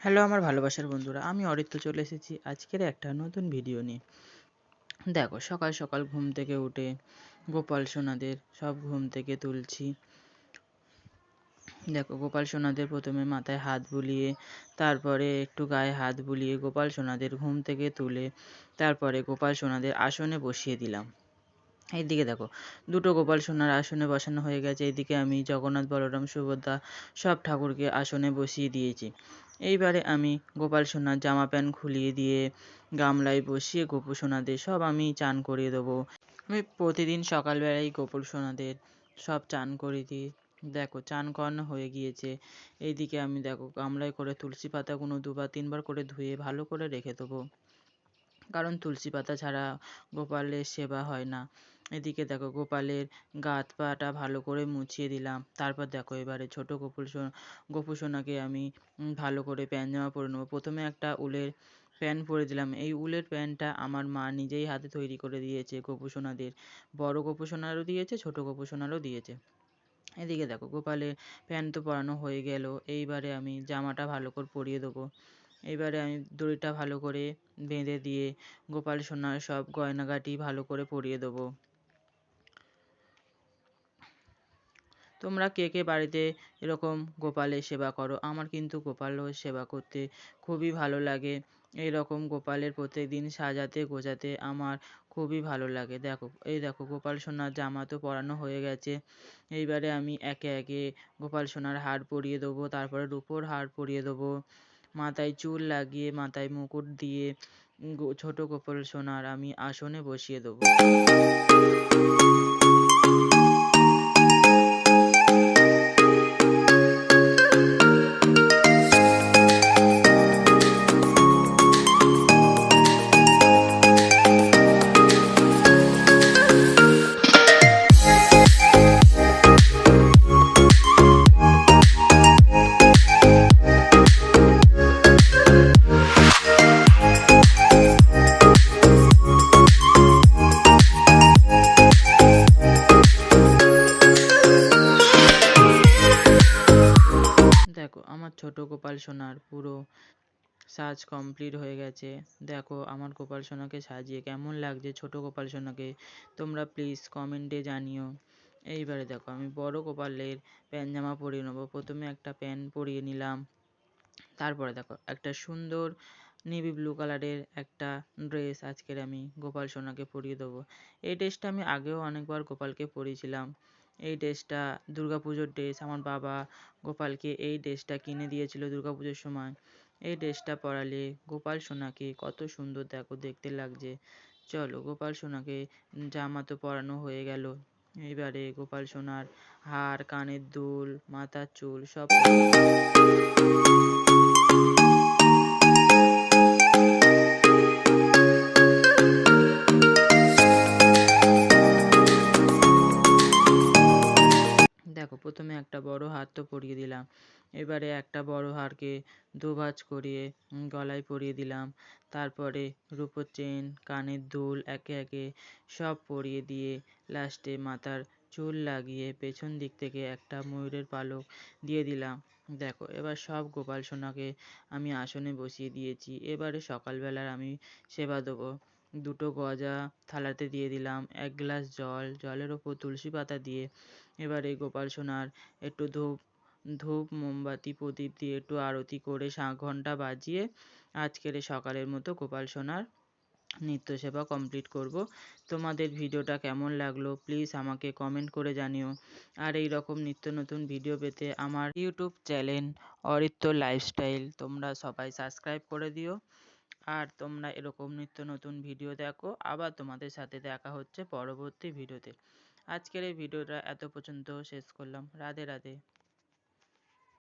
Hello আমার ভালোবাসার বন্ধুরা, আমি অরিত্র চলে এসেছি আজকের একটা নতুন ভিডিও নিয়ে। দেখো, সকাল সকাল ঘুম থেকে উঠে গোপাল সোনাদের সব ঘুম থেকে তুলছি। দেখো, গোপাল সোনাদের প্রথমে মাথায় হাত বুলিয়ে, তারপরে একটু গায়ে হাত বুলিয়ে গোপাল সোনাদের ঘুম থেকে তুলে তারপরে গোপাল সোনাদের আসনে বসিয়ে দিলাম। এইদিকে দেখো, দুটো গোপাল সোনার আসনে বসানো হয়ে গেছে। এইদিকে আমি জগন্নাথ, বলরাম, সুভদ্রা সব ঠাকুরকে আসনে বসিয়ে দিয়েছি। এইবারে আমি গোপাল সোনার জামা প্যান্ট খুলিয়ে দিয়ে গামলায় বসিয়ে গোপু সোনাদের সব আমি চান করিয়ে দেবো। আমি প্রতিদিন সকালবেলায় গোপাল সোনাদের সব চান করিয়ে দিই। দেখো, চান করানো হয়ে গিয়েছে। এইদিকে আমি দেখো গামলায় করে তুলসী পাতাগুলো 2-3 বার করে ধুয়ে ভালো করে রেখে দেবো, কারণ তুলসী পাতা ছাড়া গোপালের সেবা হয় না। এদিকে দেখো, গোপালের গা হাত পাটা ভালো করে মুছিয়ে দিলাম। তারপর দেখো, এবারে ছোটো গোপু সোনাকে আমি ভালো করে প্যান্ট জামা পরে নেবো। প্রথমে একটা উলের প্যান্ট পরে দিলাম। এই উলের প্যান্টটা আমার মা নিজেই হাতে তৈরি করে দিয়েছে গোপু সোনাদের। বড় গোপু সোনারও দিয়েছে, ছোটো গোপু সোনারও দিয়েছে। এদিকে দেখো, গোপালের প্যান্ট তো পরানো হয়ে গেল। এইবারে আমি জামাটা ভালো করে পরিয়ে দেবো। এবারে আমি দড়িটা ভালো করে বেঁধে দিয়ে গোপাল সোনার সব গয়নাগাটি ভালো করে পরিয়ে দেবো। তোমরা কে কে বাড়িতে এরকম গোপালের সেবা করো? আমার কিন্তু গোপালের সেবা করতে খুবই ভালো লাগে। এইরকম গোপালের প্রত্যেকদিন সাজাতে গোছাতে আমার খুবই ভালো লাগে। দেখো, এই দেখো, গোপাল সোনার জামা তো পরানো হয়ে গেছে। এইবারে আমি একে একে গোপাল সোনার হার পরিয়ে দেবো, তারপরে রূপোর হার পরিয়ে দেবো। মাথায় চুল লাগিয়ে মাথায় মুকুট দিয়ে ছোট গোপাল সোনার আমি আসনে বসিয়ে দেবো। দেখো, আমার ছোট গোপাল সোনার পুরো সাজ কমপ্লিট হয়ে গেছে। দেখো, আমার গোপাল সোনাকে সাজিয়ে কেমন লাগছে ছোট গোপাল সোনাকে, তোমরা প্লিজ কমেন্টে জানিও। এইবারে দেখো, আমি বড় গোপালের প্যান্ট জামা পরিয়ে নেবো। প্রথমে একটা প্যান্ট পরিয়ে নিলাম। তারপরে দেখো, একটা সুন্দর নেভি ব্লু কালারের একটা ড্রেস আজকের আমি গোপাল সোনাকে পরিয়ে দেবো। এই ড্রেসটা আমি আগেও অনেকবার গোপালকে পরিয়েছিলাম। এই ড্রেসটা দুর্গাপুজোর ড্রেস। আমার বাবা গোপালকে এই ড্রেসটা কিনে দিয়েছিল দুর্গাপুজোর সময়। এই ড্রেসটা পরালে গোপাল সোনাকে কত সুন্দর দেখো দেখতে লাগছে। চলো, গোপাল সোনাকে জামা তো পরানো হয়ে গেল। এইবারে গোপাল সোনার হার, কানের দুল, মাথার চুল সব দেখো, প্রথমে একটা বড় হার তো পরিয়ে দিলাম। এবারে একটা বড় হারকে দুভাঁজ করিয়ে গলায় পরিয়ে দিলাম। তারপরে রূপোর চেন, কানের দুল একে একে সব পরিয়ে দিয়ে লাস্টে মাথার চুল লাগিয়ে পেছন দিক থেকে একটা ময়ূরের পালক দিয়ে দিলাম। দেখো, এবার সব গোপাল সোনাকে আমি আসনে বসিয়ে দিয়েছি। এবারে সকালবেলার আমি সেবা দেবো। দুটো গজা থালাতে দিয়ে দিলাম, 1 গ্লাস জল, জলের ওপর তুলসী পাতা দিয়ে এবারে গোপাল সোনার একটু ধূপ মোমবাতি প্রদীপ দিয়ে একটু আরতি করে ঘন্টা বাজিয়ে আজকের সকালের মতো গোপাল সোনার নিত্য সেবা কমপ্লিট করব। তোমাদের ভিডিওটা কেমন লাগলো প্লিজ আমাকে কমেন্ট করে জানিও। আর এই রকম নিত্য নতুন ভিডিও পেতে আমার ইউটিউব চ্যানেল অরিত্র লাইফস্টাইল তোমরা সবাই সাবস্ক্রাইব করে দিও। আর তোমরা এরকম নিত্য নতুন ভিডিও দেখো। আবার তোমাদের সাথে দেখা হচ্ছে পরবর্তী ভিডিওতে। আজকের এই ভিডিওটা এত পর্যন্ত শেষ করলাম। রাধে রাধে।